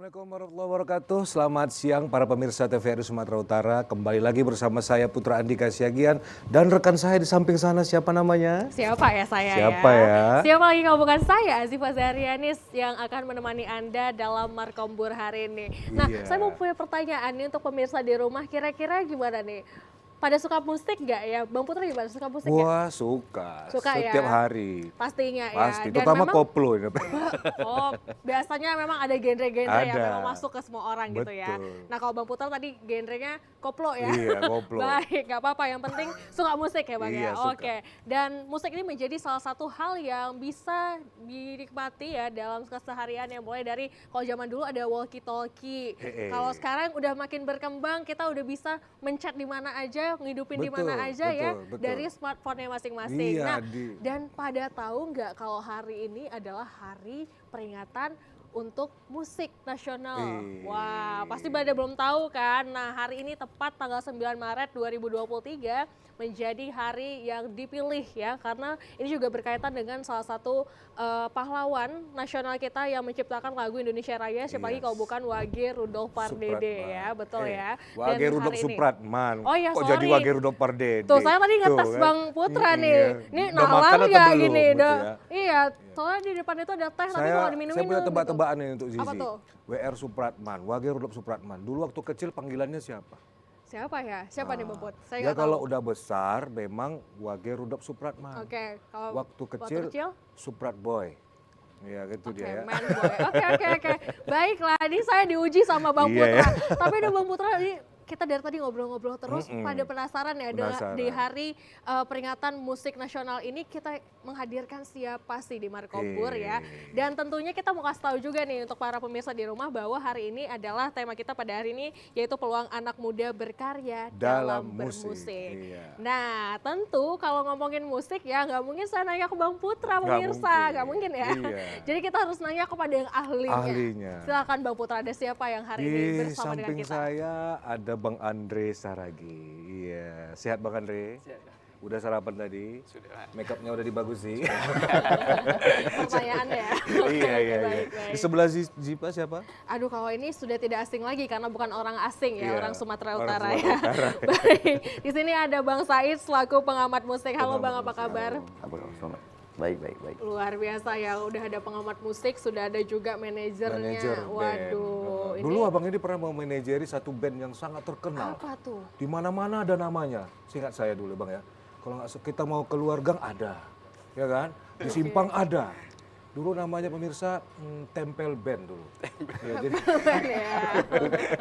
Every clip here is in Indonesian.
Assalamualaikum warahmatullahi wabarakatuh. Selamat siang para pemirsa TVRI Sumatera Utara. Kembali lagi bersama saya Putra Andika Siagian dan rekan saya di samping sana siapa namanya? Siapa ya saya Siapa ya? Siapa lagi kalau bukan saya, Azifa Zahrianis yang akan menemani Anda dalam Markombur hari ini. Nah, saya mau punya pertanyaan nih untuk pemirsa di rumah, kira-kira gimana nih? Pada suka musik nggak ya? Bang Putra gimana, suka musik ya? Wah, suka ya? Setiap hari. Pastinya ya. Pasti, Dan terutama memang, koplo. oh, biasanya memang ada genre-genre yang Ada. memang masuk ke semua orang gitu ya. Betul. Nah, kalau Bang Putra tadi genrenya koplo ya? Iya, koplo. Baik, nggak apa-apa. Yang penting suka musik ya Bang Iya, ya? suka. Oke. Dan musik ini menjadi salah satu hal yang bisa dinikmati ya dalam keseharian, yang mulai dari kalau zaman dulu ada walkie-talkie. Kalau sekarang udah makin berkembang, kita udah bisa menchat di mana aja, ngidupin di mana aja ya, betul. dari smartphone-nya masing-masing. Iya, Nah, dan pada tahu nggak kalau hari ini adalah hari peringatan untuk musik nasional. Wah, pasti pada belum tahu kan. Nah, hari ini tepat tanggal 9 Maret 2023 menjadi hari yang dipilih ya, karena ini juga berkaitan dengan salah satu pahlawan nasional kita yang menciptakan lagu Indonesia Raya, siapa lagi kalau bukan Wage Rudolf Pardede ya, betul ya. Wage Rudolf Supratman. Oh iya, kok jadi Wage Rudolf Pardede? Tuh, saya tadi ngetes Tuh, Bang Putra nih. Ini Udah makan nalar atau nggak belum, gini? gitu Udah, ya? iya, soalnya di depan itu ada teh, tapi kalau diminum Saya punya tebak-tebakan nih untuk Zizi. Apa tuh? WR Supratman, Wage Rudolf Supratman. Dulu waktu kecil panggilannya siapa? Siapa ya? Siapa nih Bang Put? Saya Ya nggak kalau tahu. udah besar memang Wage Rudolf Supratman. Oke, kalau Waktu kecil Suprat Boy. Ya gitu dia ya. man boy. Oke. Baiklah, ini saya diuji sama Bang Iya, Putra. ya. Tapi ada Bang Putra, ini kita dari tadi ngobrol-ngobrol terus, pada penasaran ya Penasaran. di hari peringatan musik nasional ini kita menghadirkan siapa sih di Markombur ya. Dan tentunya kita mau kasih tahu juga nih untuk para pemirsa di rumah bahwa hari ini adalah tema kita pada hari ini, yaitu peluang anak muda berkarya dalam bermusik. Iya. Nah, tentu kalau ngomongin musik ya nggak mungkin saya nanya ke Bang Putra pemirsa, nggak mungkin ya. Iya. Jadi kita harus nanya kepada yang ahlinya. Silakan Bang Putra, ada siapa yang hari ini bersama dengan Di samping kita? saya ada Bang Andre Saragi. Iya, sehat Bang Andre? Sehat. Udah sarapan tadi? Sudah. Make upnya udah dibagusin. Pertanyaannya ya. Iya. Baik. Di sebelah Zipa siapa? Aduh, kalau ini sudah tidak asing lagi karena bukan orang asing ya, Iya, orang Sumatera orang Utara Sumatera ya. Utara. Baik, di sini ada Bang Said selaku pengamat musik. Halo Bang, apa kabar? Baik. Luar biasa ya, udah ada pengamat musik, sudah ada juga manajernya. Manajer band. Waduh, Dulu abang ini pernah memanajeri satu band yang sangat terkenal. apa tuh? Di mana-mana ada namanya. Singkat saya dulu Bang ya. Kalau nggak kita mau keluar gang ada, ya kan? Di Simpang ada. Dulu namanya pemirsa Tempel Band dulu. Ya, jadi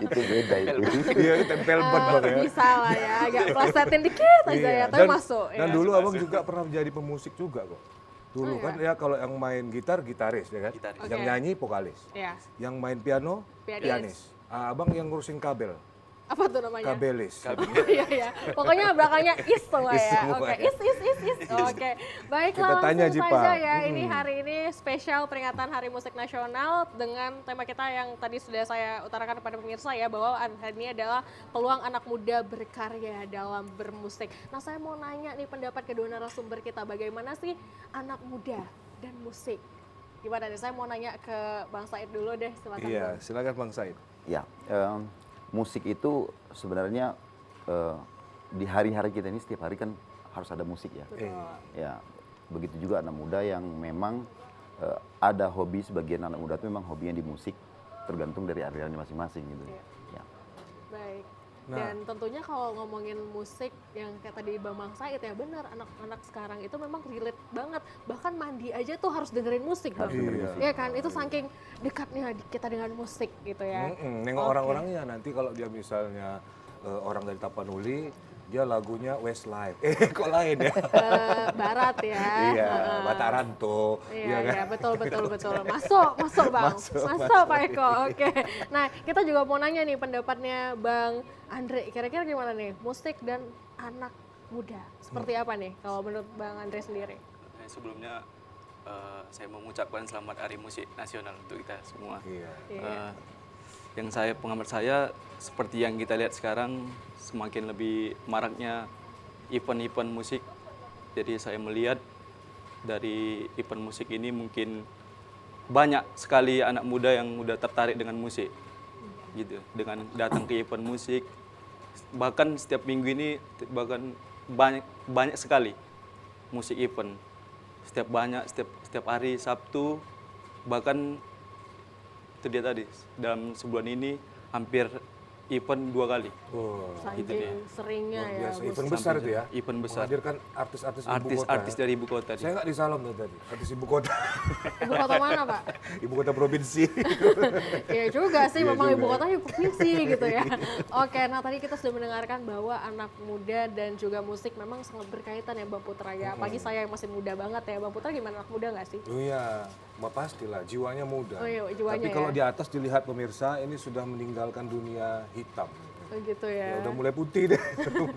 Itu beda itu. iya Tempel Band Bang ya. Bisa lah ya, agak plesetin dikit aja ya, tapi masuk. Dan ya. dulu abang juga pernah menjadi pemusik juga kok. Dulu kan ya kalau yang main gitar gitaris ya kan. Gitaris. Yang Oke. nyanyi vokalis. Ya. Yang main piano pianis. Abang yang ngurusin kabel. Apa tuh namanya? Kabelis. Iya. Pokoknya belakangnya is semua Is ya. semua Oke, ya. is. Oke. Baiklah, Kita tanya, langsung Jipa. saja ya. Ini hari ini spesial peringatan Hari Musik Nasional dengan tema kita yang tadi sudah saya utarakan kepada pemirsa ya, bahwa hari ini adalah peluang anak muda berkarya dalam bermusik. Nah, saya mau nanya nih pendapat kedua narasumber kita, bagaimana sih anak muda dan musik? Gimana nih? Saya mau nanya ke Bang Said dulu deh, silakan. Iya, Bang. silakan Bang Said. Ya, musik itu sebenarnya di hari-hari kita ini setiap hari kan harus ada musik ya. Betul. Ya, begitu juga anak muda yang memang ada hobi, sebagian anak muda itu memang hobinya di musik, tergantung dari alirannya masing-masing gitu. Iya. Ya. Baik. Nah. Dan tentunya kalau ngomongin musik yang kayak tadi Bang Said ya, benar, anak-anak sekarang itu memang relate banget. Bahkan mandi aja tuh harus dengerin musik, Bang. Harus dengerin musik. Iya kan? Itu saking dekatnya kita dengan musik gitu ya. Nengok Oke. orang-orangnya nanti kalau dia misalnya orang dari Tapanuli, dia lagunya Westlife. Kok lain ya? Barat ya. Iya, Bataranto. Iya, betul. Masuk Bang. Masuk Pak Eko. Oke. Nah, kita juga mau nanya nih pendapatnya Bang Andre. Kira-kira gimana nih musik dan anak muda. Seperti apa nih kalau menurut Bang Andre sendiri? Sebelumnya saya mau mengucapkan selamat Hari Musik Nasional untuk kita semua. Iya. Yang pengamat saya, seperti yang kita lihat sekarang, semakin lebih maraknya event-event musik. Jadi saya melihat dari event musik ini mungkin banyak sekali anak muda yang mudah tertarik dengan musik, gitu. Dengan datang ke event musik, bahkan setiap minggu ini bahkan banyak sekali musik event. Setiap hari Sabtu, bahkan itu dia tadi dalam sebulan ini hampir event 2 kali. Oh, Gitu Saking dia. seringnya luar ya. biasa. Gus. Event besar itu ya. Event besar. Menghadirkan artis-artis ibu kota. Artis dari ibu kota. Saya nggak di Salom tadi, artis ibu kota. Ibu kota mana Pak? Ibu kota provinsi. Iya juga sih, Iya memang juga. ibu kotanya provinsi gitu ya. Oke, nah tadi kita sudah mendengarkan bahwa anak muda dan juga musik memang sangat berkaitan ya Bang Putra ya. Apalagi saya yang masih muda banget ya. Bang Putra gimana, anak muda nggak sih? Oh iya, pastilah jiwanya muda. Oh iya, jiwanya Tapi kalau ya. di atas dilihat pemirsa, ini sudah meninggalkan dunia hitam. Oh, gitu Ya, ya. udah mulai putih deh,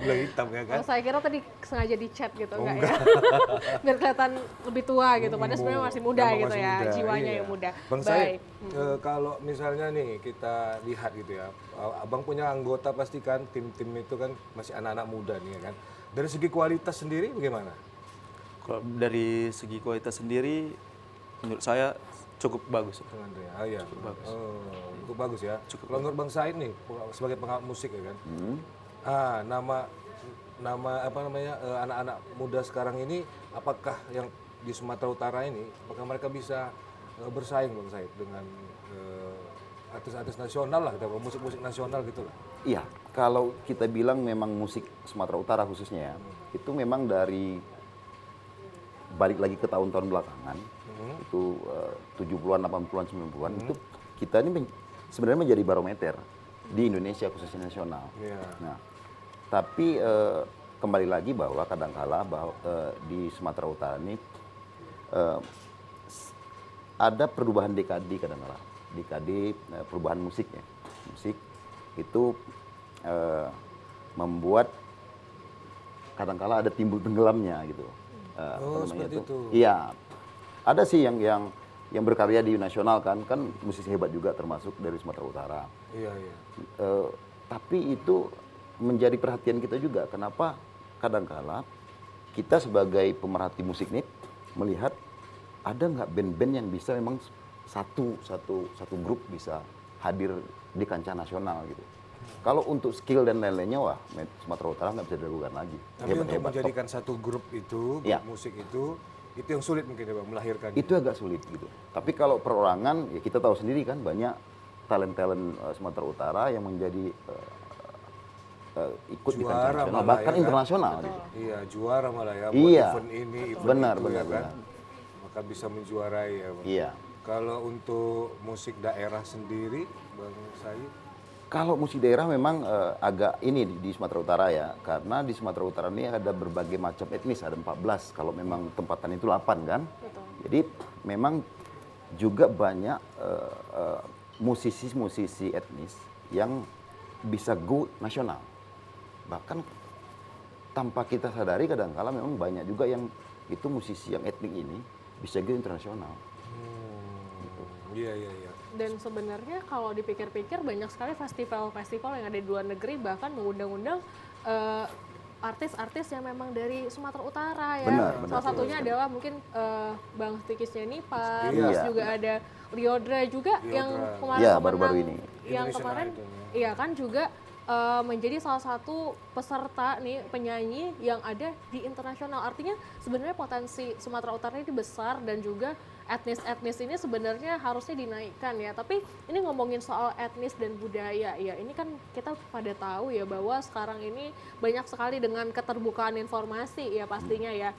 mulai hitam ya kan. Oh, saya kira tadi sengaja di chat gitu, enggak ya? Biar kelihatan lebih tua gitu, padahal sebenarnya masih muda Memang gitu masih ya, muda, jiwanya iya. yang muda. Bang Baik. Said, kalau misalnya nih kita lihat gitu ya, abang punya anggota pasti kan tim-tim itu kan masih anak-anak muda nih ya kan. Dari segi kualitas sendiri bagaimana? Kalau dari segi kualitas sendiri, menurut saya cukup bagus. Bang Andre, iya. bagus. Oh, cukup bagus ya. Cukup Kalau menurut Bang Said nih sebagai pengawat musik ya kan. Nama apa namanya anak-anak muda sekarang ini apakah yang di Sumatera Utara ini apakah mereka bisa bersaing Bang Said dengan artis-artis nasional lah, kita musik-musik nasional gitu lah. Iya, kalau kita bilang memang musik Sumatera Utara khususnya ya, itu memang dari balik lagi ke tahun-tahun belakangan, itu 70-an, 80-an, 90-an, itu kita ini sebenarnya menjadi barometer di Indonesia khususnya nasional. Iya. Nah, tapi kembali lagi bahwa kadangkala di Sumatera Utara ini ada perubahan dekade kadangkala, dekade perubahan musiknya. Musik itu membuat kadangkala ada timbul tenggelamnya gitu. Oh, seperti itu. Iya, ada sih yang berkarya di nasional kan musisi hebat juga termasuk dari Sumatera Utara. Iya, iya. Tapi itu menjadi perhatian kita juga. Kenapa kadangkala kita sebagai pemerhati musik nih melihat ada nggak band-band yang bisa memang satu grup bisa hadir di kancah nasional gitu. Kalau untuk skill dan lain-lainnya, wah Sumatera Utara nggak bisa diragukan lagi. Tapi untuk menjadikan satu grup itu, grup Iya. musik itu yang sulit mungkin ya Bang, melahirkan. Itu agak sulit gitu. Tapi kalau perorangan, ya kita tahu sendiri kan banyak talent-talent Sumatera Utara yang menjadi ikut di kancah Juara nasional, malah bahkan ya kan? internasional gitu. Iya, juara malah ya buat Iya. event ini, event Benar, itu benar, ya kan. benar. Maka bisa menjuarai ya Bang. Iya. Kalau untuk musik daerah sendiri, Bang Said, Kalau musik daerah memang agak ini di Sumatera Utara ya, karena di Sumatera Utara ini ada berbagai macam etnis, ada 14, kalau memang tempatan itu 8 kan. Betul. Jadi memang juga banyak musisi-musisi etnis yang bisa go nasional. Bahkan tanpa kita sadari kadang-kala memang banyak juga yang itu musisi yang etnik ini bisa go internasional. iya, iya, iya. Dan sebenarnya kalau dipikir-pikir banyak sekali festival-festival yang ada di luar negeri bahkan mengundang-undang artis-artis yang memang dari Sumatera Utara ya. Benar, benar. Salah satunya adalah mungkin Bang Stikisnya Nipa, Iya. terus juga ada Liodra juga yang Liodra. kemarin Iya, menang, baru-baru ini. yang Indonesian kemarin Idol, ya. iya kan juga menjadi salah satu peserta nih penyanyi yang ada di internasional. Artinya sebenarnya potensi Sumatera Utara ini besar dan juga etnis-etnis ini sebenarnya harusnya dinaikkan ya. Tapi ini ngomongin soal etnis dan budaya ya. Ini kan kita pada tahu ya bahwa sekarang ini banyak sekali dengan keterbukaan informasi ya pastinya ya.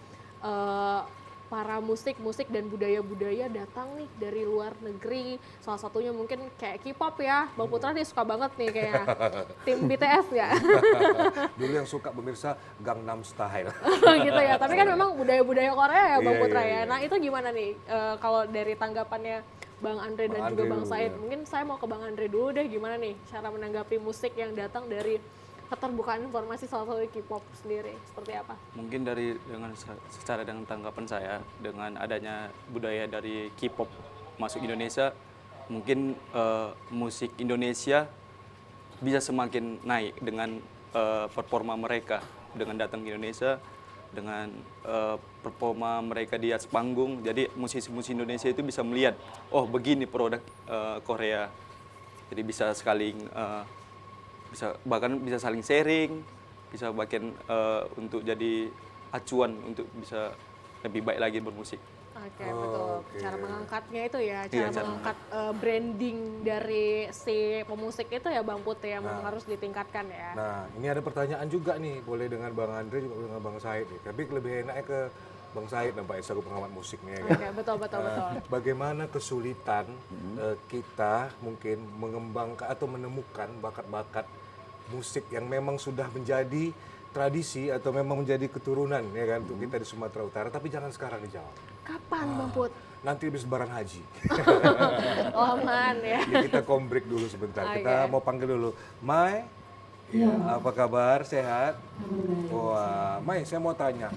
Para musik dan budaya-budaya datang nih dari luar negeri. Salah satunya mungkin kayak K-pop ya. Bang Putra dia suka banget nih kayak tim BTS ya. Dulu yang suka pemirsa Gangnam Style. gitu ya. Tapi kan memang budaya-budaya Korea ya Bang Iya, Putra iya, ya. iya. Nah itu gimana nih kalau dari tanggapannya Bang Andre dan Bang juga Andre Bang dulu, Said. ya. Mungkin saya mau ke Bang Andre dulu deh, gimana nih cara menanggapi musik yang datang dari keterbukaan informasi soal K-pop sendiri seperti apa? Mungkin secara dengan tanggapan saya dengan adanya budaya dari K-pop masuk Indonesia, mungkin musik Indonesia bisa semakin naik dengan performa mereka dengan datang ke Indonesia, dengan performa mereka di atas panggung. Jadi musisi-musisi Indonesia itu bisa melihat, oh begini produk Korea. Jadi bisa bahkan bisa saling sharing, bisa bahkan untuk jadi acuan untuk bisa lebih baik lagi bermusik. Oke, betul. Oke. Cara mengangkatnya itu ya, cara Iya, cara mengangkat branding dari si pemusik itu ya Bang Put ya, memang harus ditingkatkan ya. Nah, ini ada pertanyaan juga nih, boleh dengan Bang Andre juga boleh dengan Bang Said nih. Tapi lebih enaknya ke Bang Said nampaknya selaku pengamat musik nih ya kan. Oke, betul, betul, betul. Bagaimana kesulitan kita mungkin mengembangkan atau menemukan bakat-bakat musik yang memang sudah menjadi tradisi atau memang menjadi keturunan ya kan untuk kita di Sumatera Utara, tapi jangan sekarang dijawab. Kapan Bang Put? Nanti habis lebaran haji. Oh, aman ya. Ya, kita break dulu sebentar. Oke. Kita mau panggil dulu. Mai, apa kabar? Sehat? Wah, Mai, saya mau tanya.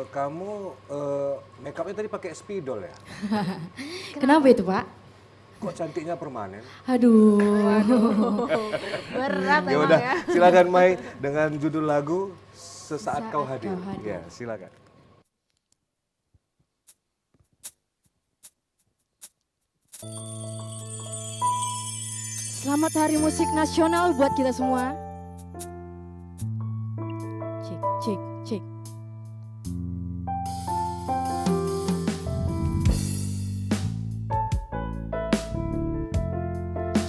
Kamu make upnya tadi pakai spidol ya? Kenapa itu, Pak? Kok cantiknya permanen? Aduh. Berat Ya emang udah, ya. silakan Mai dengan judul lagu Sesaat Kau Saat Hadir. Kau Hadir. Ya, silakan. Selamat Hari Musik Nasional buat kita semua. Cek, cek, cek.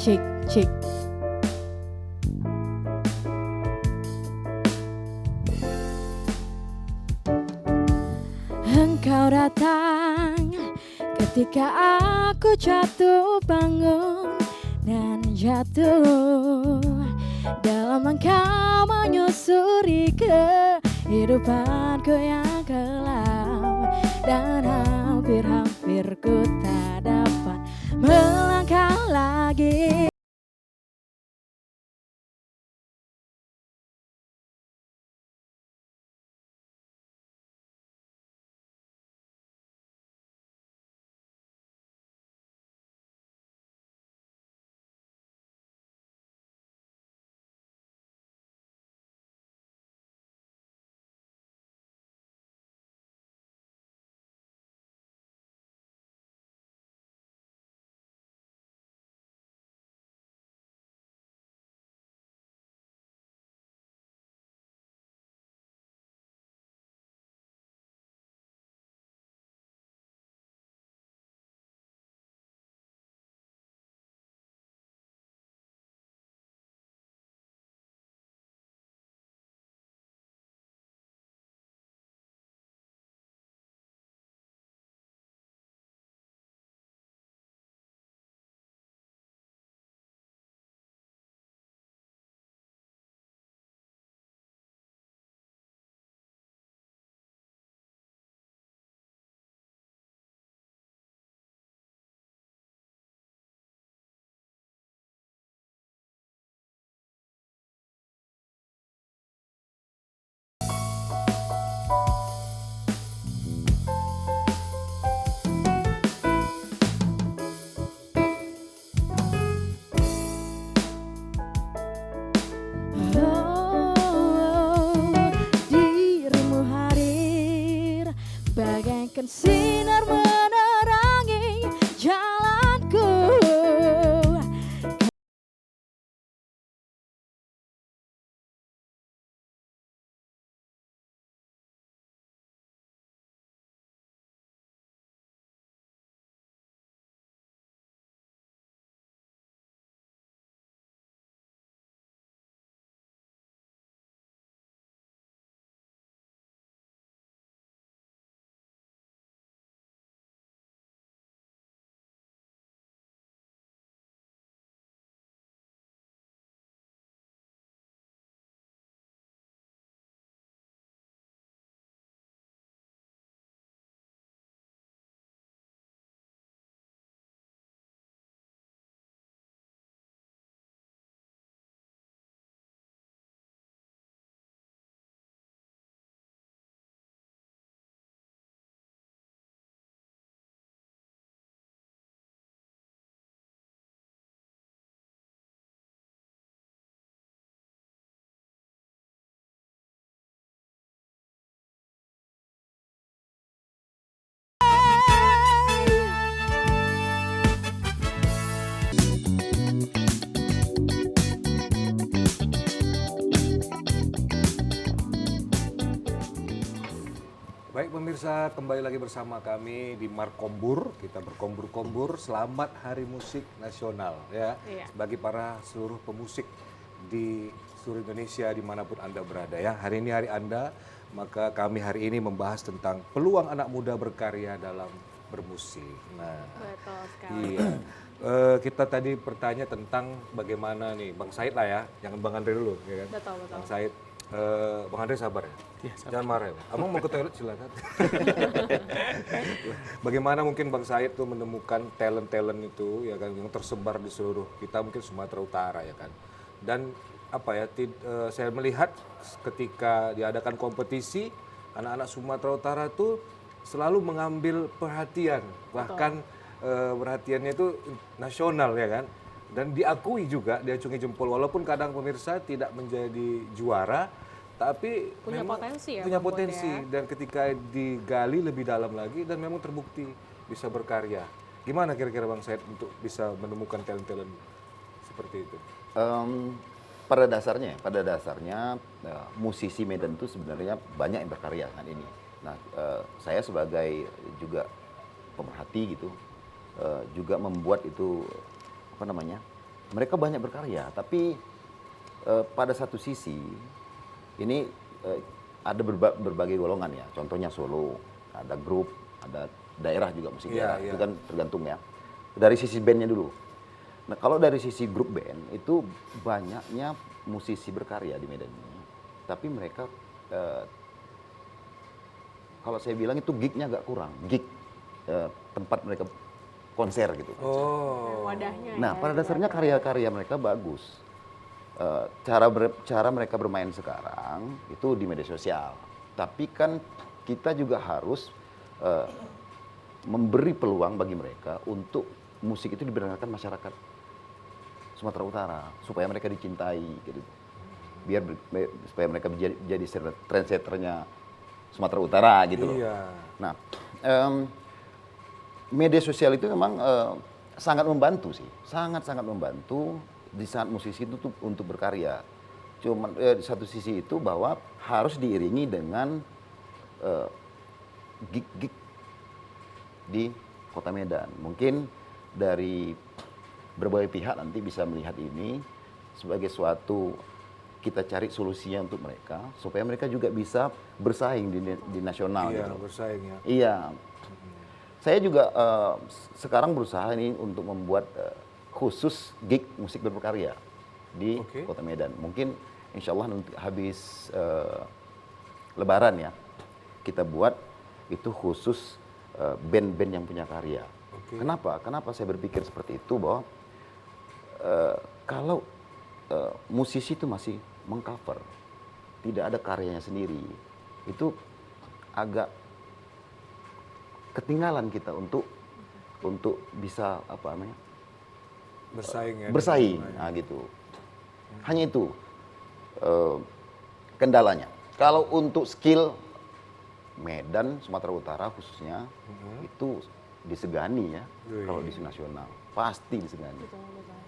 Cek, cek. Engkau datang ketika aku jatuh bangun dan jatuh dalam langkah menyusuri kehidupanku yang kelam, dan hampir-hampir ku tak dapat melangkah lagi. Oh, dirimu hadir bagaikan sinar Baik pemirsa, kembali lagi bersama kami di Markombur. Kita berkombur-kombur. Selamat Hari Musik Nasional ya, Iya. bagi para seluruh pemusik di seluruh Indonesia dimanapun Anda berada ya. Hari ini hari Anda, maka kami hari ini membahas tentang peluang anak muda berkarya dalam bermusik. Nah, Betul sekali. iya. Kita tadi bertanya tentang bagaimana nih, Bang Said lah ya, jangan Bang Andre dulu ya kan. Betul, betul. Bang Said, Bang Andre sabar ya. Jangan marah ya. Bang. Abang mau ke toilet silakan. Bagaimana mungkin Bang Said tuh menemukan talent-talent itu ya kan yang tersebar di seluruh kita mungkin Sumatera Utara ya kan. Dan apa ya, saya melihat ketika diadakan kompetisi anak-anak Sumatera Utara tuh selalu mengambil perhatian, bahkan perhatiannya itu nasional ya kan. Dan diakui juga, diacungi jempol walaupun kadang pemirsa tidak menjadi juara, tapi Punya memang potensi ya, punya Bang Bud, potensi ya. dan ketika digali lebih dalam lagi dan memang terbukti bisa berkarya. Gimana kira-kira Bang Said untuk bisa menemukan talent-talent seperti itu? Pada dasarnya musisi Medan itu sebenarnya banyak yang berkarya kan ini. Nah, saya sebagai juga pemerhati gitu, juga membuat itu apa namanya? Mereka banyak berkarya, tapi pada satu sisi ini ada berbagai golongan ya. Contohnya solo, ada grup, ada daerah juga musik Iya, daerah. iya. Itu kan tergantung ya. Dari sisi bandnya dulu. Nah, kalau dari sisi grup band itu banyaknya musisi berkarya di Medan ini. Tapi mereka kalau saya bilang itu gignya agak kurang. Gig tempat mereka konser gitu. Oh. Wadahnya Nah, ya, pada gitu. dasarnya karya-karya mereka bagus. Cara mereka bermain sekarang itu di media sosial. Tapi kan kita juga harus memberi peluang bagi mereka untuk musik itu didengarkan masyarakat Sumatera Utara supaya mereka dicintai gitu. Supaya mereka jadi trendsetternya Sumatera Utara gitu loh. Iya. Nah, media sosial itu memang sangat membantu sih, sangat-sangat membantu di saat musisi itu tuh untuk berkarya. Cuman di satu sisi itu bahwa harus diiringi dengan gig-gig di Kota Medan. Mungkin dari berbagai pihak nanti bisa melihat ini sebagai suatu kita cari solusinya untuk mereka supaya mereka juga bisa bersaing di nasional Iya, gitu. bersaing ya. Iya. Saya juga sekarang berusaha ini untuk membuat khusus gig musik berkarya di Oke. Kota Medan. Mungkin insya Allah nanti habis Lebaran ya, kita buat itu khusus band-band yang punya karya. Oke. Kenapa? Kenapa saya berpikir seperti itu bahwa kalau musisi itu masih mengcover, tidak ada karyanya sendiri, itu agak ketinggalan kita untuk bisa apa namanya Bersaing ya. bersaing, nah gitu. Hanya itu kendalanya. Kalau untuk skill Medan, Sumatera Utara khususnya itu disegani ya. Wih. Kalau di nasional pasti disegani.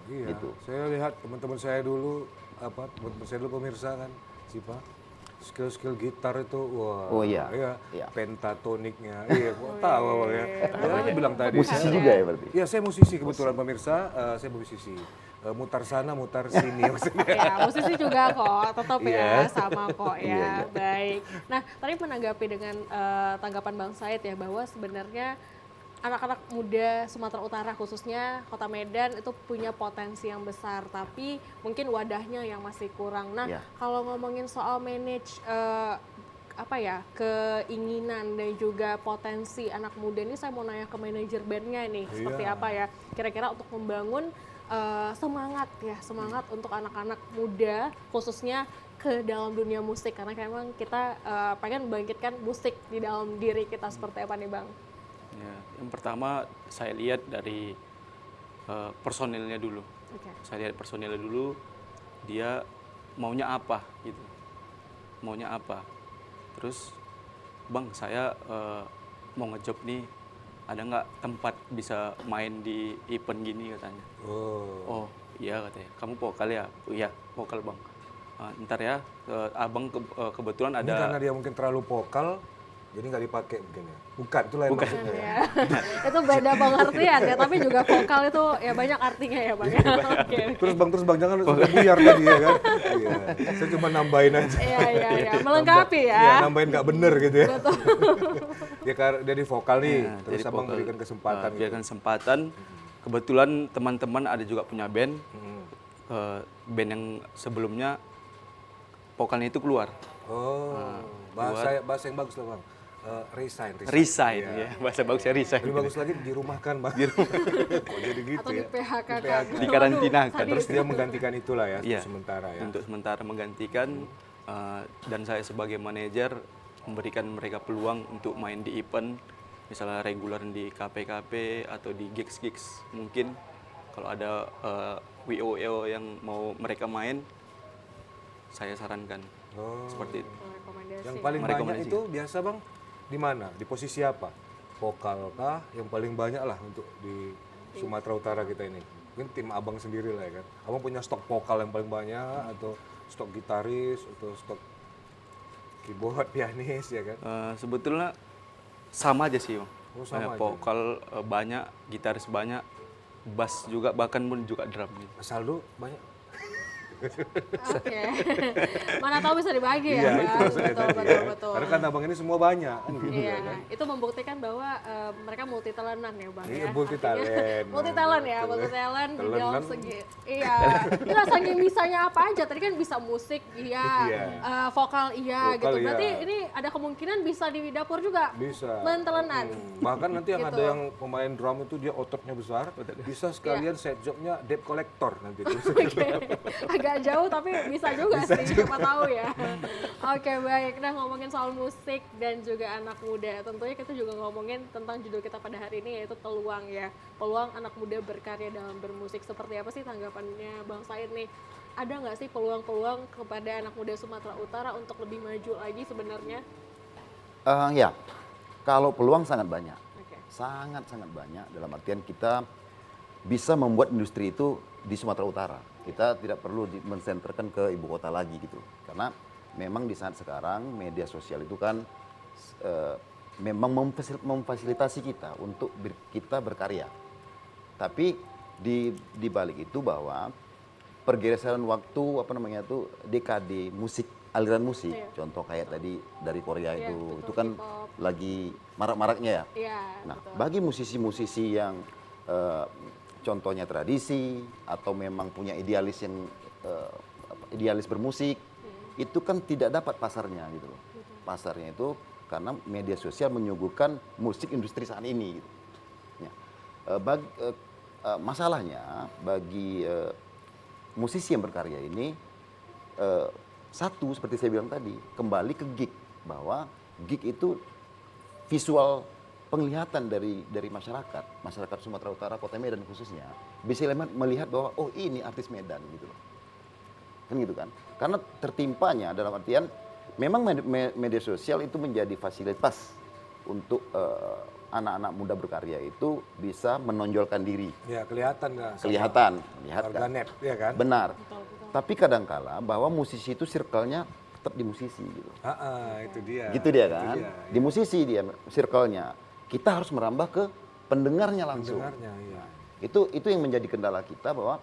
Iya. Gitu. Saya lihat teman-teman saya dulu teman-teman saya dulu pemirsa kan, Sipa. Skill-skill gitar itu wah. Oh, iya. Iya. Pentatoniknya. Iya, gua tahu Bang ya. Dia bilang tadi. Musisi juga ya berarti. Iya, saya musisi kebetulan pemirsa, saya musisi. Mutar sana, mutar sini maksudnya. Ya, musisi juga kok, tetap ya Iya. sama kok ya. Iya, iya. Baik. Nah, tadi menanggapi dengan tanggapan Bang Said ya bahwa sebenarnya anak-anak muda Sumatera Utara khususnya Kota Medan itu punya potensi yang besar, tapi mungkin wadahnya yang masih kurang. Nah, Iya. kalau ngomongin soal manage apa ya, keinginan dan juga potensi anak muda ini, saya mau nanya ke manajer bandnya nih, seperti Iya. apa ya kira-kira untuk membangun semangat untuk anak-anak muda khususnya ke dalam dunia musik, karena memang kita pengen membangkitkan musik di dalam diri kita. Seperti apa nih Bang? Ya, yang pertama saya lihat dari personilnya dulu. Oke. Saya lihat personilnya dulu, dia maunya apa gitu. Maunya apa. Terus, Bang, saya mau ngejob nih, ada nggak tempat bisa main di event gini katanya. Oh. Oh iya katanya, kamu vokal ya? Oh, iya vokal Bang. Ntar ya, abang kebetulan Ini karena ada. dia mungkin terlalu vokal, Jadi nggak dipakai mungkin ya? Bukan, itu lain maksudnya ya. Ya. Itu beda pengertian ya, tapi juga vokal itu ya banyak artinya ya Bang. Oke. Terus bang jangan sudah buyar tadi ya kan? Iya. Saya cuma nambahin aja. Iya, melengkapi ya. Iya, nambahin nggak bener gitu ya. Betul. Ya karena dari vokal nih, Nah, terus jadi abang vokal, berikan kesempatan. gitu. berikan kesempatan. Kebetulan teman-teman ada juga punya band. Band yang sebelumnya vokalnya itu keluar. Oh, bahasa yang bagus lah bang. Resign. Resign Iya. ya, bahasa bagusnya resign. Lebih bagus lagi dirumahkan bang. Oh, jadi gitu Atau ya. di PHK kan. Di karantina kan. Terus dia menggantikan itulah ya Iya, sementara ya. untuk sementara menggantikan dan saya sebagai manajer memberikan mereka peluang untuk main di event, misalnya reguler di KP-KP atau di gigs-gigs mungkin kalau ada WOO yang mau mereka main, saya sarankan Oh. seperti itu. Rekomendasi. Yang paling banyak Merekomendasi. itu biasa bang di mana? Di posisi apa? Vokal kah? Yang paling banyak lah untuk di Sumatera Utara kita ini. Mungkin tim abang sendiri lah ya kan. Abang punya stok vokal yang paling banyak atau stok gitaris atau stok keyboard, pianis ya kan? Sebetulnya sama aja sih, Bang. Oh, sama aja. Vokal banyak, gitaris banyak, bass juga, bahkan pun juga drum gitu. Saldo banyak. Oke. Mana tahu bisa dibagi ya, Iya, Bang. itu maksudnya Betul, tadi betul, ya. betul. Karena kan abang ini semua banyak kan gitu Iya, ya kan. itu membuktikan bahwa mereka multi talentan ya Bang Iya, ya. multi Artinya, talent. multi talent ya, Betul. multi talent di dalam Talentan. segi. Iya. Enggak saking bisanya apa aja. Tadi kan bisa musik, iya. Iya. Vokal iya Vokal, gitu. iya. Berarti ini ada kemungkinan bisa di dapur juga. Bisa. Mentelenan. Bahkan nanti yang Gitu. ada yang pemain drum itu dia ototnya besar, bisa sekalian set jobnya debt collector nanti. Oke, agak jauh tapi bisa juga sih, siapa tahu ya. Oke baik, nah ngomongin soal musik dan juga anak muda, tentunya kita juga ngomongin tentang judul kita pada hari ini yaitu peluang ya. Peluang anak muda berkarya dalam bermusik, seperti apa sih tanggapannya Bang Said nih? Ada nggak sih peluang-peluang kepada anak muda Sumatera Utara untuk lebih maju lagi sebenarnya? Ya, kalau peluang sangat banyak. Oke. Sangat-sangat banyak dalam artian kita bisa membuat industri itu di Sumatera Utara. Kita tidak perlu mensenterkan ke ibu kota lagi gitu. Karena memang di saat sekarang media sosial itu kan memang memfasilitasi kita untuk kita berkarya. Tapi di balik itu bahwa pergeseran waktu dekade musik, aliran musik, Iya. contoh kayak tadi dari Korea Iya, itu betul, kan K-pop. lagi marak-maraknya ya. Iya, Nah, betul. bagi musisi-musisi yang contohnya tradisi atau memang punya idealis yang idealis bermusik, itu kan tidak dapat pasarnya gitu loh. Pasarnya itu karena media sosial menyuguhkan musik industri saat ini. Gitu. Ya. Masalahnya bagi musisi yang berkarya ini satu seperti saya bilang tadi kembali ke gig, bahwa gig itu visual penglihatan dari masyarakat Sumatera Utara, Kota Medan khususnya, bisa melihat bahwa oh ini artis Medan gitu loh. Kan gitu kan. Karena tertimpanya dalam artian memang media sosial itu menjadi fasilitas untuk anak-anak muda berkarya itu bisa menonjolkan diri. Ya kelihatan nggak? Kelihatan, lihat kan. Warganet, ya kan? Benar. Tapi kadangkala bahwa musisi itu circle-nya tetap di musisi gitu. Itu dia. Gitu dia Itu kan. dia. Di musisi dia circle-nya. Kita harus merambah ke pendengarnya langsung. Dengarnya, iya. Itu yang menjadi kendala kita, bahwa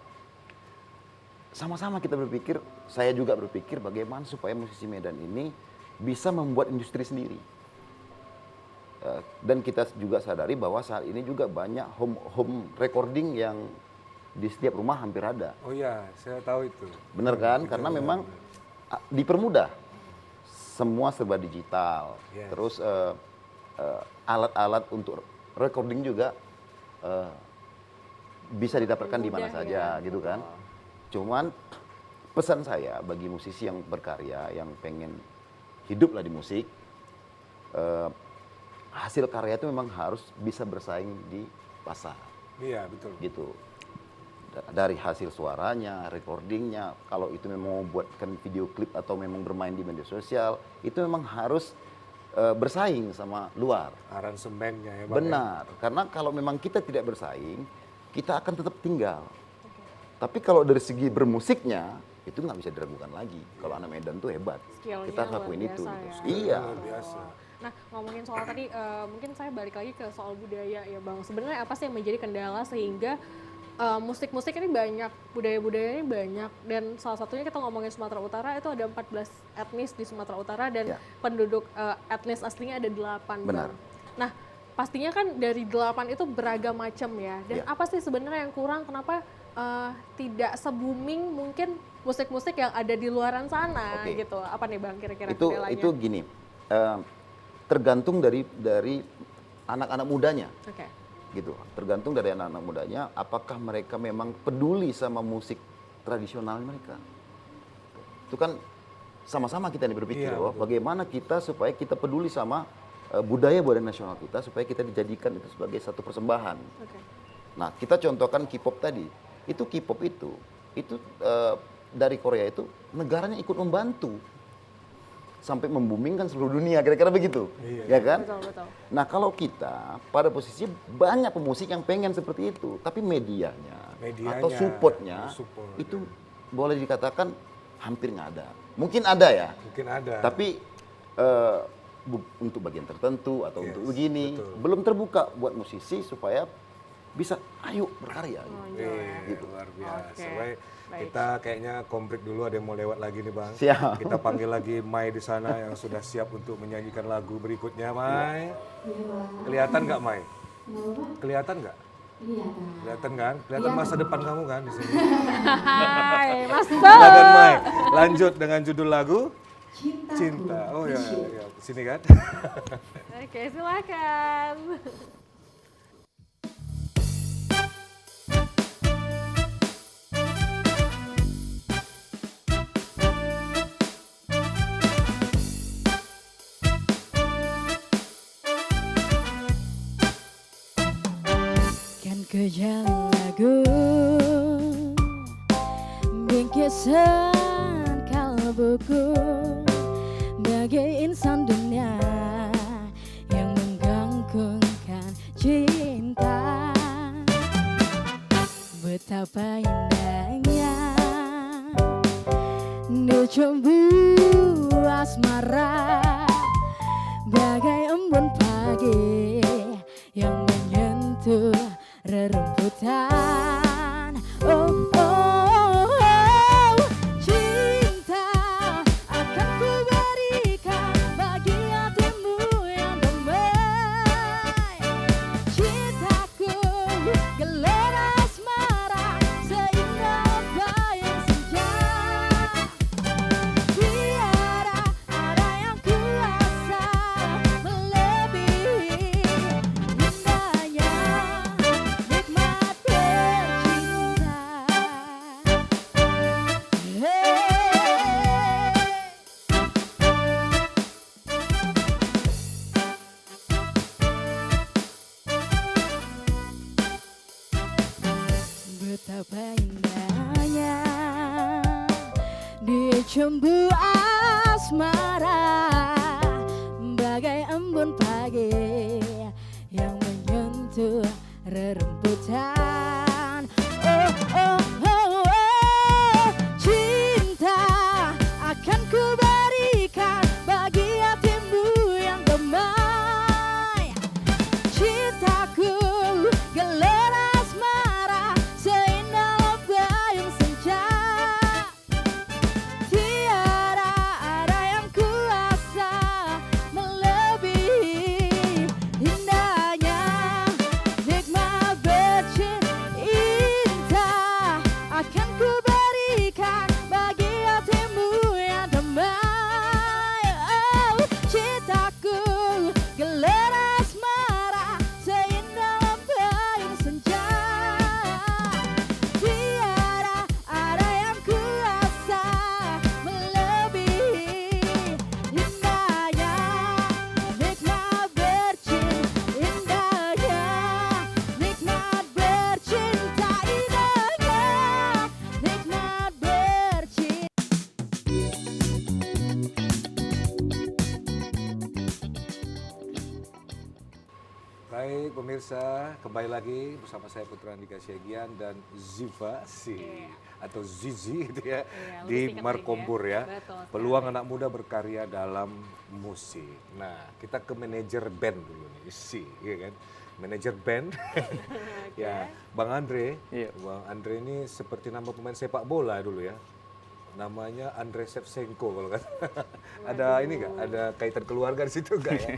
sama-sama kita berpikir, saya juga berpikir bagaimana supaya musisi Medan ini bisa membuat industri sendiri. Dan kita juga sadari bahwa saat ini juga banyak home recording yang di setiap rumah hampir ada. Oh iya, saya tahu itu. Benar kan? Karena memang dipermudah. Semua serba digital. Yes. Terus alat-alat untuk recording juga bisa didapatkan di mana Mudah, saja ya. gitu kan. Cuman pesan saya bagi musisi yang berkarya, yang pengen hiduplah di musik, hasil karya itu memang harus bisa bersaing di pasar Iya, betul. gitu. Dari hasil suaranya, recordingnya, kalau itu memang membuatkan video klip atau memang bermain di media sosial, itu memang harus bersaing sama luar. Aransemennya ya, Bang. Benar, karena kalau memang kita tidak bersaing, kita akan tetap tinggal. Tapi kalau dari segi bermusiknya, itu nggak bisa diragukan lagi. Kalau anak Medan tuh hebat, Skillnya kita harus luar lakuin itu. biasa ya. Iya. Luar biasa. Nah, ngomongin soal tadi, mungkin saya balik lagi ke soal budaya ya Bang. Sebenarnya apa sih yang menjadi kendala sehingga musik-musik ini banyak, budaya-budaya ini banyak, dan salah satunya kita ngomongin Sumatera Utara itu ada 14 etnis di Sumatera Utara dan Ya. penduduk etnis aslinya ada 8. Benar. Bang. Nah, pastinya kan dari 8 itu beragam macam ya. Dan Ya. apa sih sebenarnya yang kurang? Kenapa tidak se-booming mungkin musik-musik yang ada di luaran sana Oke. gitu? Apa nih Bang kira-kira Itu kendalanya? itu gini, tergantung dari anak-anak mudanya. Oke. Gitu, tergantung dari anak-anak mudanya apakah mereka memang peduli sama musik tradisional mereka. Itu kan sama-sama kita nih berpikir Iya, bahwa betul. bagaimana kita supaya kita peduli sama budaya nasional kita supaya kita dijadikan itu sebagai satu persembahan. Oke. Nah, kita contohkan K-pop tadi. Itu K-pop itu dari Korea itu negaranya ikut membantu sampai memboomingkan seluruh dunia, kira-kira begitu. Iya. Ya kan? Betul. Nah, kalau kita pada posisi banyak pemusik yang pengen seperti itu, tapi medianya atau supportnya support, itu boleh dikatakan hampir nggak ada. Mungkin ada ya, Mungkin ada. tapi untuk bagian tertentu atau Yes, untuk begini betul. belum terbuka buat musisi supaya bisa ayo berkarya. Oh, gitu. iya. Gitu. Luar biasa. Oke, Baik, baik. kita kayaknya komplit dulu, ada yang mau lewat lagi nih Bang. Siap. Kita panggil lagi Mai di sana yang sudah siap untuk menyanyikan lagu berikutnya, Mai. Kelihatan nggak Mai? Kelihatan nggak? Kelihatan kan? Kelihatan masa depan kamu kan di sini. Hai, Mas Silakan Mai. Lanjut dengan judul lagu Cinta. Oh ya, ya. Sini kan. Oke, silakan. Kan ku jalan lagu bingkisan kalbuku bagai insan dunia yang menggantungkan cinta. Betapa indahnya dicumbu asmara bagai embun pagi yang menyentuh rerumputan. Oh, oh, oh, cinta akan ku berikan bagi hatimu yang damai. Cintaku gelar asmara seindah bayang senja. Tiada ada yang kuasa melebihi indahnya nikmat bercinta. Hey. Betapa indahnya dicumbu asmara bagai embun pagi yang menyentuh rerumputan. Oh, oh, oh, oh, cinta akan ku berikan bagi hatimu yang damai. Cintaku gelar asmara seindah bayang senja. Tiada ada yang kuasa melebihi indahnya nikmat bercinta. Baik pemirsa, kembali lagi bersama saya Putra Andika Syagian dan Ziva atau Zizi gitu ya, Iya, lebih di singkat Markompur lagi ya. ya. Betul sekali. Peluang anak muda berkarya dalam musik. Nah, kita ke manajer band dulu nih, ya kan? Manajer band. Ya, Bang Andre. Iya. Bang Andre ini seperti nama pemain sepak bola dulu ya. Namanya Andre Shevchenko kalau kan. Ada ini nggak? Ada kaitan keluarga di situ nggak ya?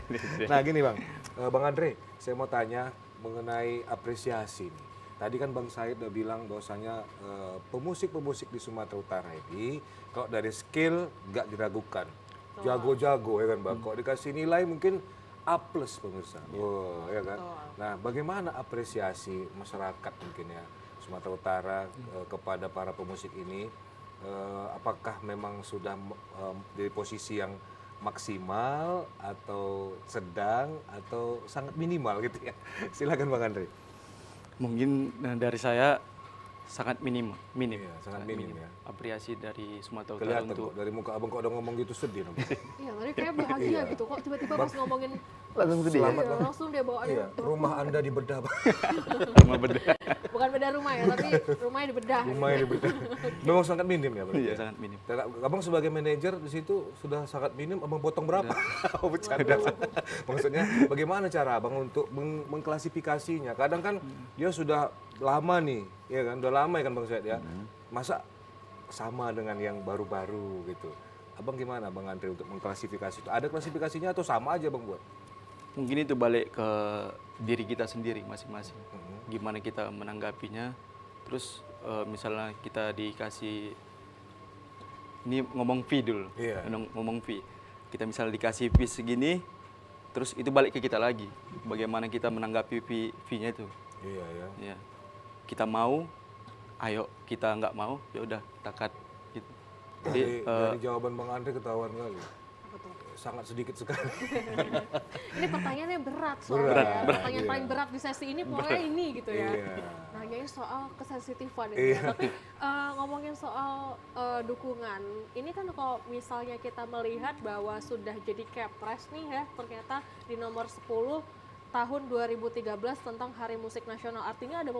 Nah gini Bang, Bang Andre, saya mau tanya mengenai apresiasi nih. Tadi kan Bang Said udah bilang bahwasanya pemusik-pemusik di Sumatera Utara ini kalau dari skill nggak diragukan. Jago-jago ya kan Bang. Kalau dikasih nilai mungkin A+ pemirsa. Oh, ya kan. Nah, bagaimana apresiasi masyarakat mungkin ya Sumatera Utara kepada para pemusik ini? Apakah memang sudah di posisi yang maksimal atau sedang atau sangat minimal gitu ya? Silakan Bang Andre. Mungkin dari saya sangat minim. Iya, sangat minim ya. Apresiasi dari Sumatera Utara Kelihatan untuk kok dari muka abang kok udah ngomong gitu sedih namanya. Iya, tadi kayak bahagia gitu kok tiba-tiba pas ngomongin Langsung sedih. Selamat, iya, langsung dia bawa Iya, rumah Anda dibedah Bang. rumah bedah. bukan bedah rumah ya, tapi rumahnya dibedah. Rumahnya dibedah. Memang sangat minim ya Bang. Iya, sangat minim. Abang sebagai manajer di situ sudah sangat minim, abang potong berapa? Oh bercanda. Maksudnya bagaimana cara abang untuk mengklasifikasinya? Kadang kan dia sudah lama nih, ya kan? Udah lama ya kan Bang Syed ya. Masa sama dengan yang baru-baru gitu? Abang gimana Bang Andre untuk mengklasifikasi itu? Ada klasifikasinya atau sama aja Bang buat? Mungkin itu balik ke diri kita sendiri masing-masing. Gimana kita menanggapinya. Terus misalnya kita dikasih, ini ngomong fee dulu, Iya. ngomong fee. Kita misalnya dikasih fee segini, terus itu balik ke kita lagi. Bagaimana kita menanggapi fee-nya itu. Iya ya. Ya. Kita mau, ayo. Kita nggak mau, ya udah takat. Gitu. Dari jawaban Bang Andre ketahuan kali. Sangat sedikit sekali. Ini pertanyaannya berat soalnya. Berat, Ya. Pertanyaan iya. paling berat di sesi ini pokoknya ini gitu ya. Iya. Nanyain soal kesensitifan ini. Iya. Ya. Tapi ngomongin soal dukungan, ini kan kalau misalnya kita melihat bahwa sudah jadi Kepres nih ya, ternyata di nomor 10 tahun 2013 tentang Hari Musik Nasional. Artinya ada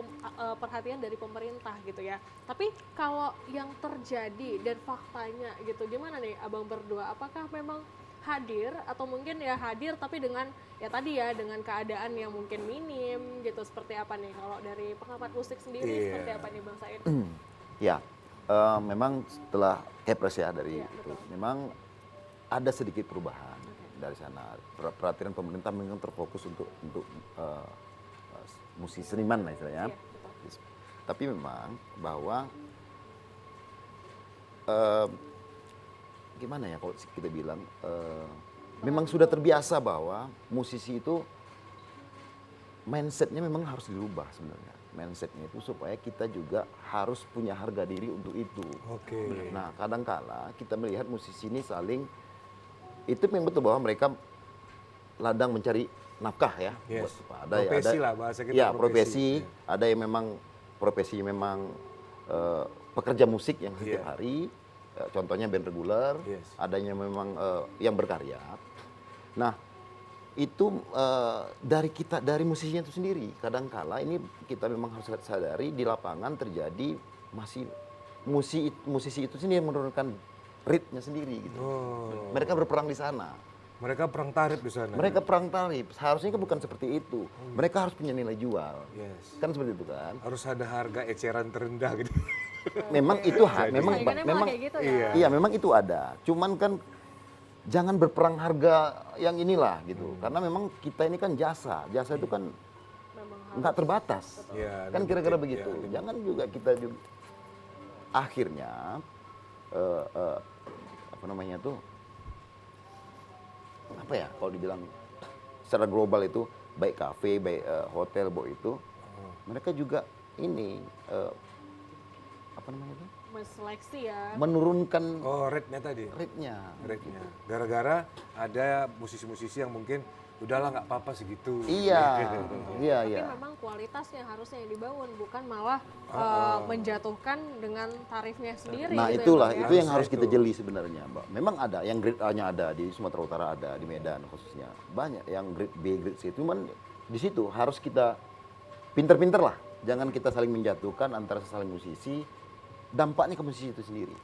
perhatian dari pemerintah gitu ya. Tapi kalau yang terjadi dan faktanya gitu, gimana nih Abang berdua? Apakah memang hadir atau mungkin ya hadir tapi dengan ya tadi ya dengan keadaan yang mungkin minim gitu, seperti apa nih kalau dari pengamat musik sendiri? Iya. Seperti apa nih Bang Said? Ya, memang setelah Kepres ya dari Iya, itu, betul. memang ada sedikit perubahan dari sana. Perhatian pemerintah memang terfokus untuk musisi seniman lah istilahnya. Iya, betul. Tapi memang bahwa gimana ya kalau kita bilang, memang sudah terbiasa bahwa musisi itu mindsetnya memang harus dirubah sebenarnya. Mindsetnya itu supaya kita juga harus punya harga diri untuk itu. Oke. Nah, kadangkala kita melihat musisi ini saling, itu memang betul bahwa mereka ladang mencari nafkah ya. Yes. Profesi lah, bahasa kita Ya, profesi. profesi. Ada yang memang profesi memang pekerja musik yang setiap Iya. hari, contohnya band reguler. Yes. Adanya memang yang berkarya. Nah, itu dari musisinya itu sendiri. Kadangkala ini kita memang harus sadari di lapangan terjadi masih musisi itu sendiri yang menurunkan rate-nya sendiri gitu. Oh. Mereka berperang di sana. Mereka perang tarif di sana. Mereka perang tarif. Seharusnya kan bukan seperti itu. Mereka harus punya nilai jual. Yes. Kan seperti itu kan. Harus ada harga eceran terendah gitu. Memang itu memang Saingannya malah memang kayak gitu ya. iya. iya memang itu ada. Cuman kan jangan berperang harga yang inilah gitu. Karena memang kita ini kan jasa. Jasa itu kan Memang harus. nggak terbatas. Iya, Kan limited, kira-kira ya, begitu. limited. Jangan juga kita juga akhirnya apa namanya tuh, apa ya kalau dibilang secara global itu baik kafe, baik hotel, baik itu mereka juga ini apa namanya tuh Menseleksi ya. menurunkan Oh, rate-nya tadi. rate-nya. Rate-nya. Gara-gara ada musisi-musisi yang mungkin udahlah nggak apa-apa segitu. Iya, iya, Tapi iya. memang kualitasnya harusnya yang dibangun, bukan malah menjatuhkan dengan tarifnya sendiri. Nah gitu ya, itulah, Bang, ya? itu yang harus kita Itu. jeli sebenarnya, Mbak. Memang ada, yang grade A-nya ada, di Sumatera Utara ada, di Medan khususnya. Banyak yang grade B, grade C, cuman di situ harus kita pinter-pinter lah. Jangan kita saling menjatuhkan antara saling musisi. Dampaknya ke musisi itu sendiri.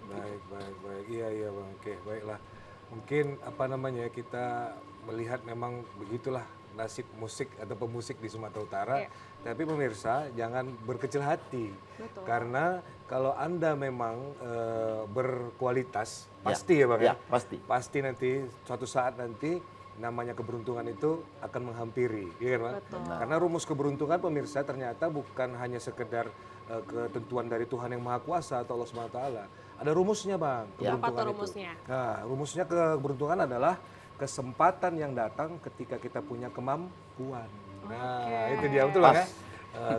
Baik. Iya Bang. Oke, baiklah. Mungkin apa namanya kita melihat memang begitulah nasib musik atau pemusik di Sumatera Utara. Iya. Tapi pemirsa jangan berkecil hati. Betul. Karena kalau Anda memang berkualitas, Ya, pasti ya Bang ya, pasti. Pasti nanti suatu saat nanti namanya keberuntungan itu akan menghampiri, iya kan Bang? Betul. Karena rumus keberuntungan pemirsa ternyata bukan hanya sekedar ketentuan dari Tuhan yang Maha Kuasa atau Allah SWT. Ada rumusnya Bang, Ya. keberuntungan Apa tuh itu. rumusnya? Nah, rumusnya keberuntungan adalah kesempatan yang datang ketika kita punya kemampuan. Nah, Oke. itu dia betul Bang Pas. ya?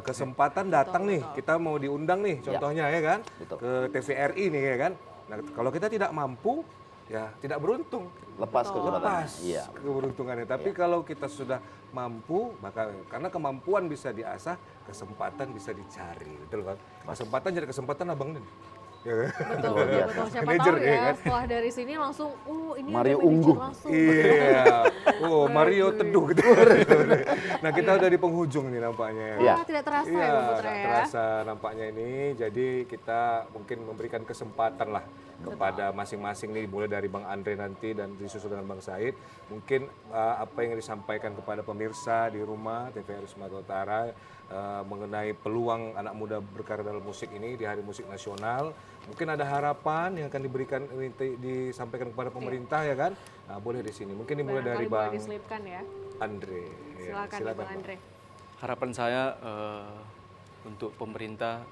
Kesempatan datang nih, kita mau diundang nih contohnya ya kan, betul. ke TVRI nih ya kan. Nah, kalau kita tidak mampu, ya tidak beruntung. Lepas kesempatannya. Lepas Iya. keberuntungannya. Tapi kalau kita sudah mampu, maka karena kemampuan bisa diasah, kesempatan bisa dicari, betul Bang? Kesempatan jadi kesempatan abang nih. Ya kan? Betul, Luar biasa. betul. Siapa Manajer, tahu ya ya, kan? setelah dari sini langsung, ini Mario ada manajer Unggul. langsung. Iya. Oh, Mario Teduh gitu. Nah, kita udah di penghujung nih nampaknya. Iya. Wah, tidak terasa Iya, ya Bang Putra nggak ya. terasa nampaknya ini. Jadi kita mungkin memberikan kesempatan lah kepada masing-masing nih, mulai dari Bang Andre nanti dan disusul dengan Bang Said. Mungkin apa yang disampaikan kepada pemirsa di rumah TVRI Sumatera Utara mengenai peluang anak muda berkarya dalam musik ini di Hari Musik Nasional. Mungkin ada harapan yang akan diberikan disampaikan kepada pemerintah ya kan? Nah, boleh di sini. Mungkin dimulai dari Barangkali boleh Bang diselipkan ya. Andre. Ya, Silakan nih, Bang Andre. Harapan saya untuk pemerintah,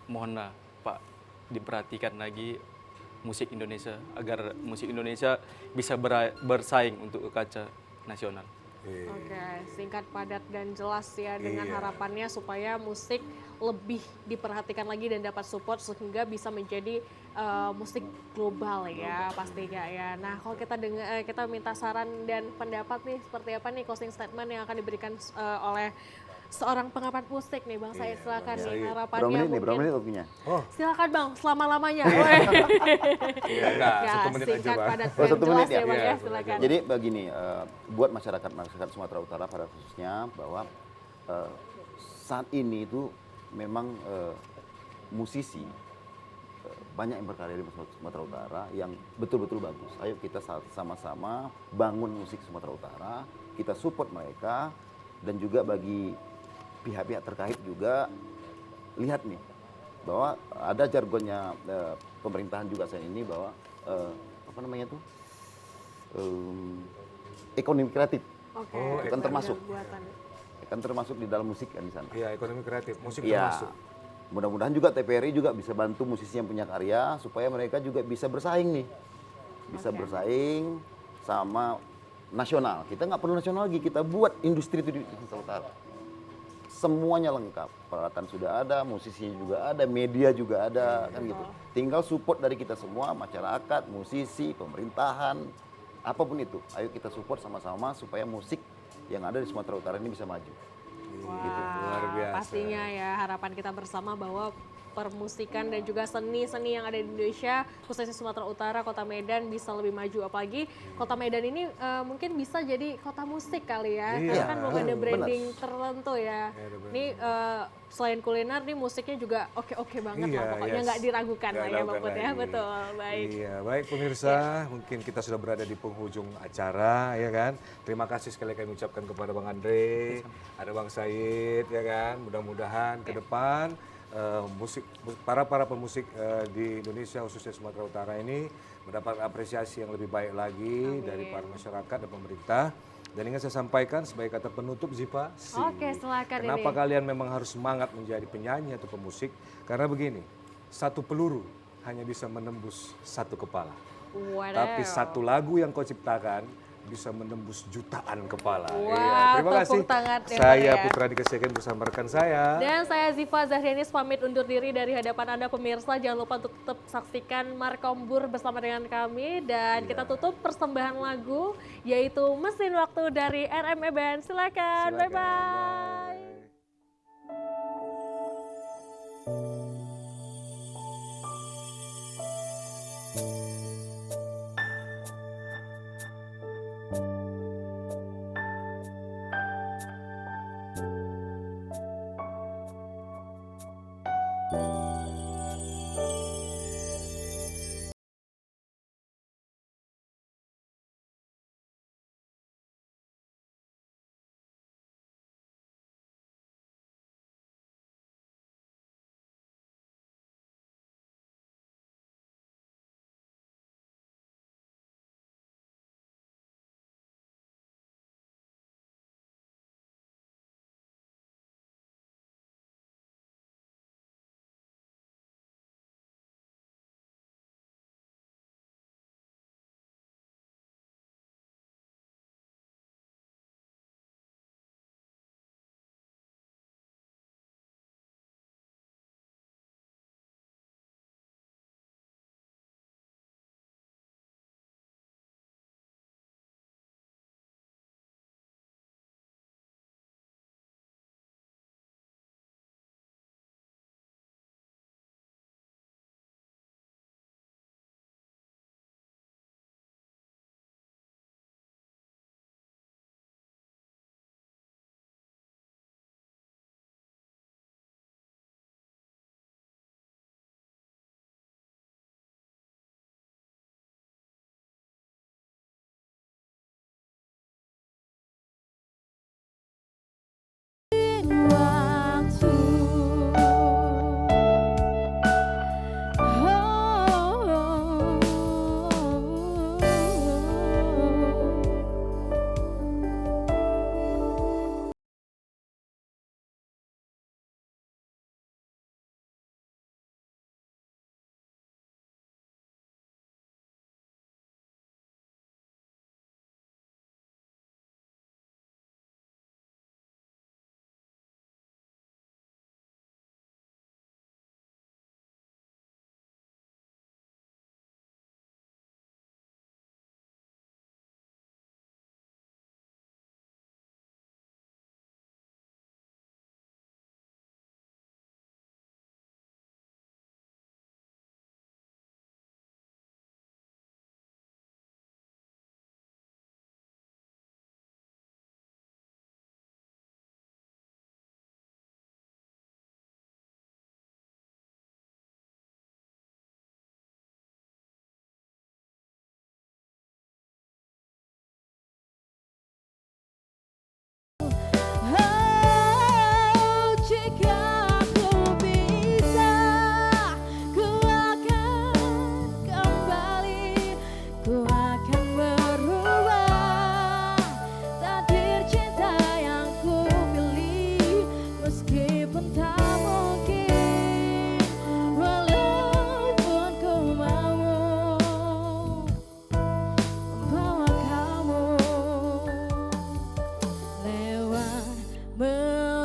mohonlah Pak diperhatikan lagi musik Indonesia agar musik Indonesia bisa bersaing untuk kaca nasional. Oke, singkat, padat, dan jelas ya dengan Iya. harapannya supaya musik lebih diperhatikan lagi dan dapat support sehingga bisa menjadi musik global ya pastinya ya. Nah, kalau kita dengar kita minta saran dan pendapat nih seperti apa nih closing statement yang akan diberikan oleh seorang pengamat musik nih Bang Said, silakan nih harapannya Berapa menit nih? mungkin. Berapa menit waktunya? Oh, Silakan Bang, selama-lamanya. iya enggak, Ya, 1 menit aja singkat, Bang. padat, Oh, dan 1 jelas menit ya? ya Bang Iya, ya, 1 menit silakan. Jadi begini, buat masyarakat Sumatera Utara pada khususnya bahwa saat ini itu memang musisi banyak yang berkarya di Sumatera Utara yang betul-betul bagus. Ayo kita sama-sama bangun musik Sumatera Utara, kita support mereka, dan juga bagi pihak-pihak terkait juga lihat nih bahwa ada jargonnya pemerintahan juga saat ini bahwa apa namanya tuh ekonomi kreatif Oke. Oh, itu kan termasuk. Buatan. kan termasuk di dalam musik kan di sana. Iya, ekonomi kreatif, musik Iya. termasuk. Mudah-mudahan juga TVRI juga bisa bantu musisi yang punya karya supaya mereka juga bisa bersaing nih. Bisa Oke. bersaing sama nasional. Kita nggak perlu nasional lagi, kita buat industri itu di Sumatera Utara. Semuanya lengkap. Peralatan sudah ada, musisinya juga ada, media juga ada, kan gitu. Tinggal support dari kita semua, masyarakat, musisi, pemerintahan, apapun itu. Ayo kita support sama-sama supaya musik yang ada di Sumatera Utara ini bisa maju. Wah, Gitu, luar biasa. pastinya ya harapan kita bersama bahwa permusikan dan juga seni-seni yang ada di Indonesia, khususnya Sumatera Utara, Kota Medan bisa lebih maju. Apalagi Kota Medan ini mungkin bisa jadi kota musik kali ya, Iya, karena kan belum ada benar. branding tertentu ya. Iya, benar. Ini selain kuliner, nih musiknya juga oke-oke banget Iya, lah, pokoknya yes. nggak diragukan Nggak lah ya Bang diragukan Put ya, lagi. betul, baik. Iya, baik pemirsa, mungkin kita sudah berada di penghujung acara, ya kan. Terima kasih sekali kami ucapkan kepada Bang Andre, ada Bang Said, ya kan. Mudah-mudahan ke depan para pemusik di Indonesia khususnya Sumatera Utara ini mendapat apresiasi yang lebih baik lagi dari para masyarakat dan pemerintah. Dan ingin saya sampaikan sebagai kata penutup Ziva, Oke, silakan kenapa ini. kalian memang harus semangat menjadi penyanyi atau pemusik? Karena begini, satu peluru hanya bisa menembus satu kepala. Wadaw. Tapi satu lagu yang kau ciptakan bisa menembus jutaan kepala. Wah, Terima kasih. tepuk tangan ya, Saya Bang, ya. Putra Dikesiakan bersama rekan saya. Dan saya Ziva Zahrianis pamit undur diri dari hadapan Anda pemirsa. Jangan lupa untuk tetap saksikan Markombur bersama dengan kami. Dan kita tutup persembahan lagu yaitu Mesin Waktu dari RME Band. Silakan, Silakan. bye-bye. Bye.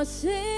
masih